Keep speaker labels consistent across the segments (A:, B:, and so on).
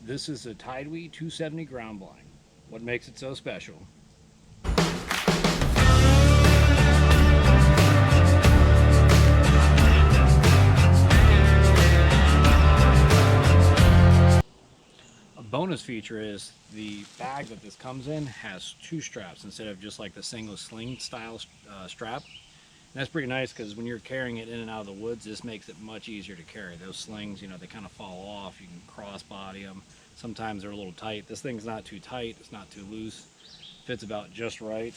A: This is a Tidewe 270 ground blind. What makes it so special? A bonus feature is the bag that this comes in has two straps instead of just like the single sling style strap. And that's pretty nice because when you're carrying it in and out of the woods, this makes it much easier to carry. Those slings, you know, they kind of fall off. You can cross body them. Sometimes they're a little tight. This thing's not too tight. It's not too loose. Fits about just right.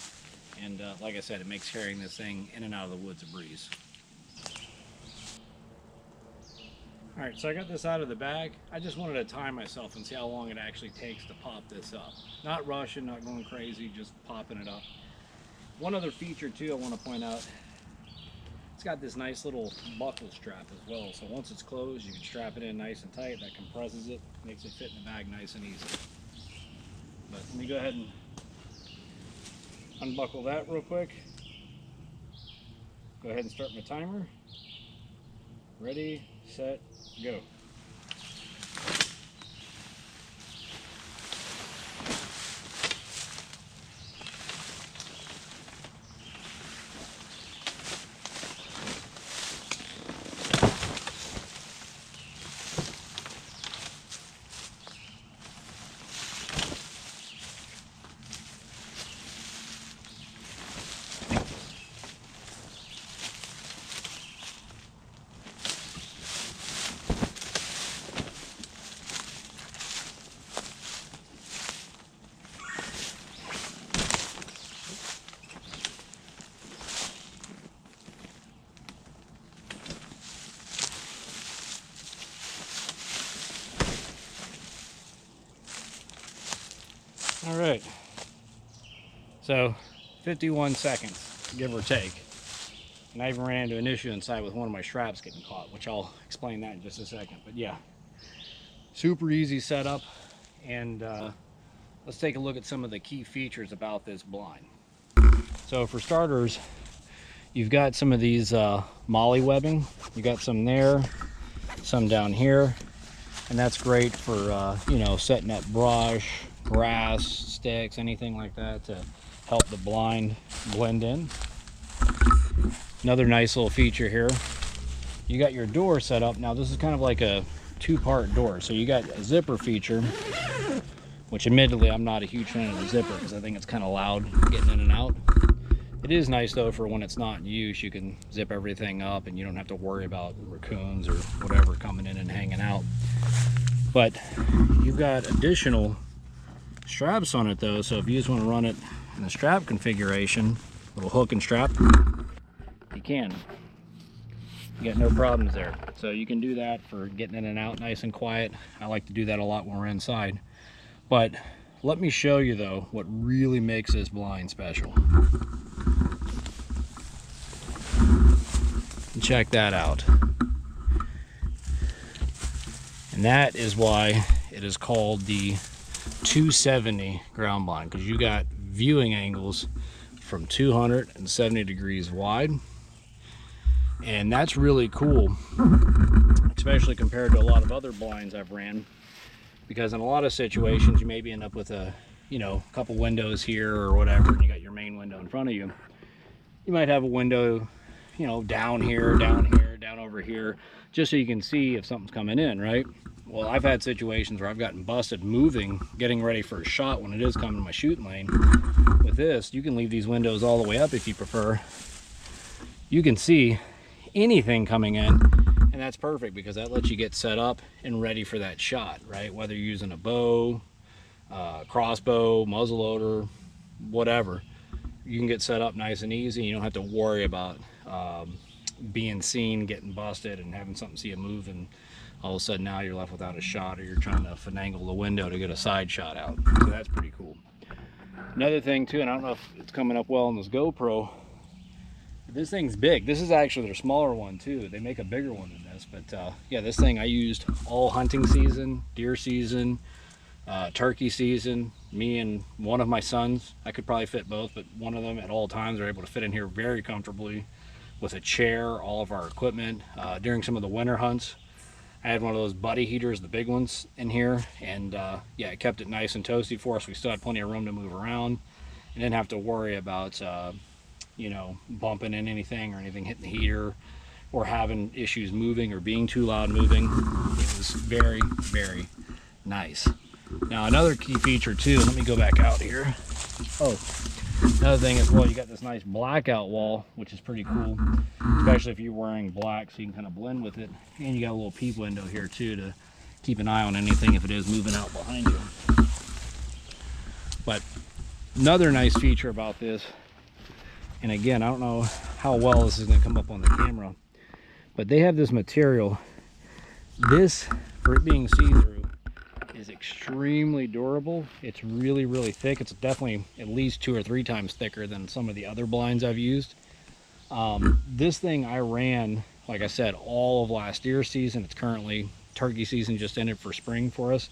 A: And like I said, it makes carrying this thing in and out of the woods a breeze. All right, so I got this out of the bag. I just wanted to time myself and see how long it actually takes to pop this up. Not rushing, not going crazy, just popping it up. One other feature too I want to point out, it's got this nice little buckle strap as well. So once it's closed, you can strap it in nice and tight. That compresses it, makes it fit in the bag nice and easy. But let me go ahead and unbuckle that real quick. Go ahead and start my timer. Ready, set, go. All right, so 51 seconds, give or take. And I even ran into an issue inside with one of my straps getting caught, which I'll explain that in just a second. But yeah, super easy setup. And let's take a look at some of the key features about this blind. So for starters, you've got some of these molly webbing. You got some there, some down here. And that's great for, you know, setting up brush, grass, sticks, anything like that to help the blind blend in. Another nice little feature here, you got your door set up. Now this is kind of like a two-part door. So you got a zipper feature, which admittedly I'm not a huge fan of the zipper because I think it's kind of loud getting in and out. It is nice though for when it's not in use, you can zip everything up and you don't have to worry about raccoons or whatever coming in and hanging out. But you've got additional straps on it though, so if you just want to run it in the strap configuration, little hook and strap, you can. You got no problems there. So you can do that for getting in and out nice and quiet. I like to do that a lot when we're inside. But let me show you though what really makes this blind special. Check that out. And that is why it is called the 270 ground blind, because you got viewing angles from 270 degrees wide. And that's really cool, especially compared to a lot of other blinds I've ran, because in a lot of situations you maybe end up with a, you know, a couple windows here or whatever, and you got your main window in front of you. You might have a window, you know, down here, down over here, just so you can see if something's coming in, right? Well, I've had situations where I've gotten busted moving, getting ready for a shot when it is coming to my shooting lane. With this, you can leave these windows all the way up if you prefer. You can see anything coming in, and that's perfect because that lets you get set up and ready for that shot, right? Whether you're using a bow, crossbow, muzzleloader, whatever, you can get set up nice and easy. You don't have to worry about being seen, getting busted, and having something see a move, and all of a sudden now you're left without a shot, or you're trying to finagle the window to get a side shot out. So that's pretty cool. Another thing too, and I don't know if it's coming up well on this GoPro, but this thing's big. This is actually their smaller one too. They make a bigger one than this, but yeah, this thing I used all hunting season, deer season, turkey season. Me and one of my sons, I could probably fit both, but one of them at all times are able to fit in here very comfortably with a chair, all of our equipment. During some of the winter hunts, I had one of those buddy heaters, the big ones in here, and yeah, it kept it nice and toasty for us. We still had plenty of room to move around and didn't have to worry about you know, bumping in anything or anything hitting the heater or having issues moving or being too loud moving. It was very, very nice. Now another key feature too, let me go back out here. Oh, another thing as well, you got this nice blackout wall, which is pretty cool, especially if you're wearing black, so you can kind of blend with it. And you got a little peep window here too to keep an eye on anything if it is moving out behind you. But another nice feature about this, and again, I don't know how well this is going to come up on the camera, but they have this material. This, for it being see-through, is extremely durable. It's really, really thick. It's definitely at least 2 or 3 times thicker than some of the other blinds I've used. This thing I ran, like I said, all of last deer season. It's currently turkey season, just ended for spring for us.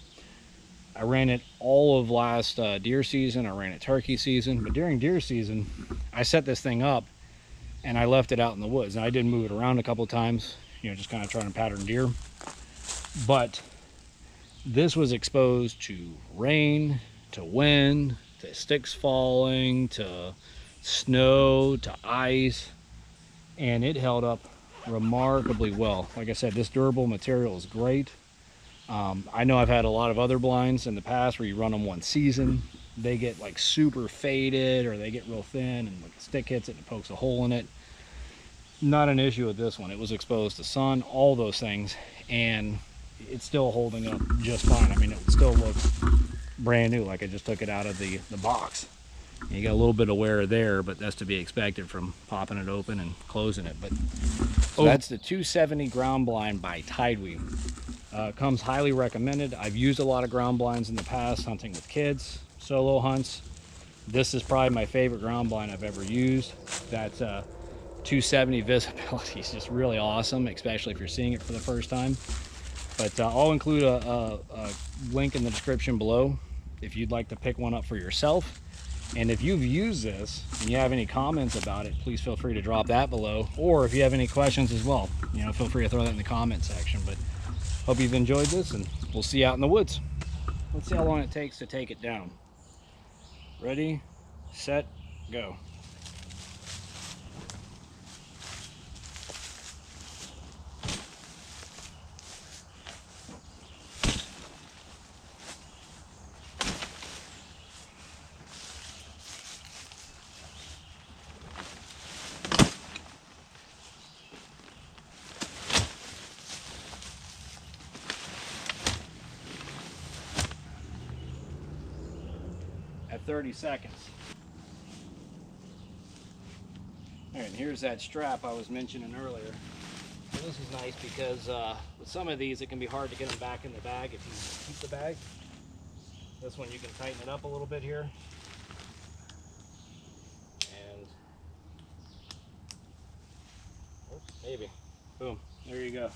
A: I ran it all of last deer season. I ran it turkey season, but during deer season, I set this thing up and I left it out in the woods. And I did move it around a couple of times, you know, just kind of trying to pattern deer. But this was exposed to rain, to wind, to sticks falling, to snow, to ice, and it held up remarkably well. Like I said, this durable material is great. I know I've had a lot of other blinds in the past where you run them one season, they get like super faded or they get real thin and the stick hits it and pokes a hole in it. Not an issue with this one. It was exposed to sun, all those things, and it's still holding up just fine. I mean, it still looks brand new, like I just took it out of the box. And you got a little bit of wear there, but that's to be expected from popping it open and closing it. But so that's the 270 ground blind by Tidewe. Comes highly recommended. I've used a lot of ground blinds in the past, hunting with kids, solo hunts. This is probably my favorite ground blind I've ever used. That 270 visibility is just really awesome, especially if you're seeing it for the first time. But I'll include a link in the description below if you'd like to pick one up for yourself. And if you've used this and you have any comments about it, please feel free to drop that below. Or if you have any questions as well, you know, feel free to throw that in the comment section. But hope you've enjoyed this, and we'll see you out in the woods. Let's see how long it takes to take it down. Ready, set, go. At 30 seconds. All right, and here's that strap I was mentioning earlier. And this is nice because with some of these, it can be hard to get them back in the bag if you keep the bag. This one, you can tighten it up a little bit here. And, oops, maybe, boom, there you go.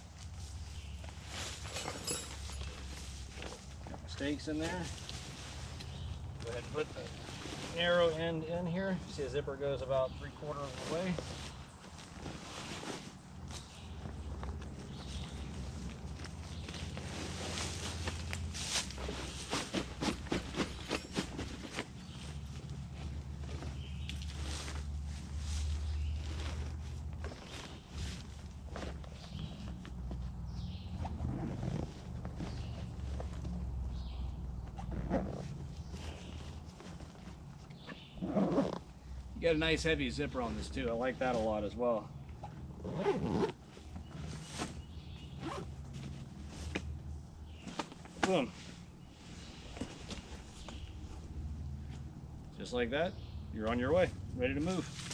A: Got my stakes in there. Go ahead and put the narrow end in here. See, the zipper goes about 3/4 of the way. You got a nice heavy zipper on this too. I like that a lot as well. Boom. Just like that, you're on your way, ready to move.